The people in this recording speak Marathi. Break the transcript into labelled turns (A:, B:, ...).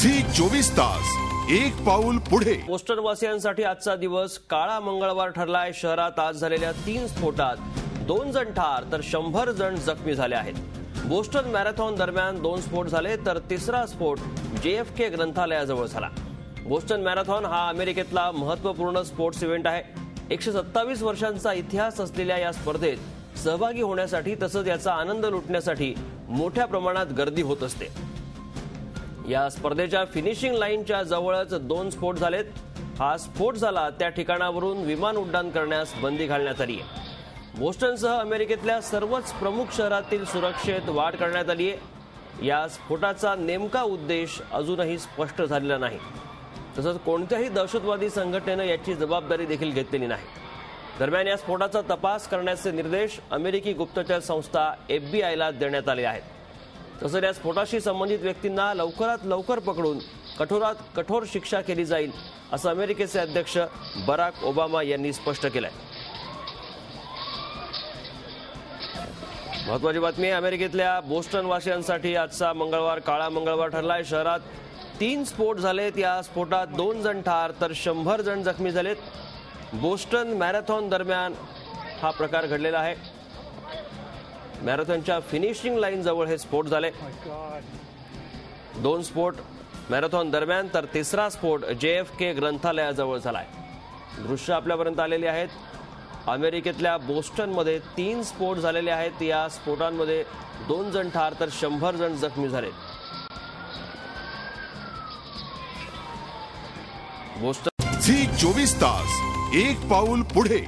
A: झी 24 तास एक पाऊल पुढे।
B: बोस्टन वासियांसाठी आजचा दिवस काळा मंगळवार ठरलाय। शहरात आज झालेल्या 3 स्फोटात 2 जण ठार तर 100 जण जखमी झाले आहेत। बोस्टन मॅरेथॉन दरम्यान 2 स्फोट झाले तर तिसरा स्फोट JFK ग्रंथालयाजवळ झाला। बोस्टन मॅरेथॉन हा अमेरिकेतला महत्त्वपूर्ण स्पोर्ट्स इव्हेंट आहे। 127 वर्षांचा इतिहास असलेल्या या स्पर्धेत सहभागी होण्यासाठी तसंच याचा आनंद लुटण्यासाठी मोठ्या प्रमाणात गर्दी होत असते। या स्पर्धेच्या फिनिशिंग लाईनच्या जवळच 2 स्फोट झालेत। हा स्फोट झाला त्या ठिकाणावरून विमान उड्डाण करण्यास बंदी घालण्यात आली आहे। बोस्टनसह अमेरिकेतल्या सर्वच प्रमुख शहरातील सुरक्षेत वाढ करण्यात आली आहे। या स्फोटाचा नेमका उद्देश अजूनही स्पष्ट झालेला नाही। तसंच कोणत्याही दहशतवादी संघटनेने याची जबाबदारी देखील घेतलेली नाही। दरम्यान या स्फोटाचा तपास करण्याचे निर्देश अमेरिकी गुप्तचर संस्था FBI ला देण्यात आले आहेत। तसंच या स्फोटाशी संबंधित व्यक्तींना लवकरात लवकर पकडून कठोरात कठोर शिक्षा केली जाईल असं अमेरिकेचे अध्यक्ष बराक ओबामा यांनी स्पष्ट केलंय। महत्त्वाची बातमी, अमेरिकेतल्या बोस्टन वासियांसाठी आजचा मंगळवार काळा मंगळवार ठरलाय। शहरात 3 स्फोट झालेत। या स्फोटात 2 जण ठार तर 100 जण जखमी झालेत। बोस्टन मॅरेथॉन दरम्यान हा प्रकार घडलेला आहे। मॅरेथॉनच्या फिनिशिंग लाईन जवळ हे स्फोट झाले। 2 स्फोट मॅरेथॉन दरम्यान तर तिसरा स्फोट JFK ग्रंथालयाजवळ झालाय। दृश्य आपल्यापर्यंत आलेली आहेत। अमेरिकेतल्या बोस्टनमध्ये 3 स्फोट झालेले आहेत। या स्फोटांमध्ये 2 जण ठार तर 100 जण जखमी झाले।
A: झी 24 तास एक पाऊल पुढे।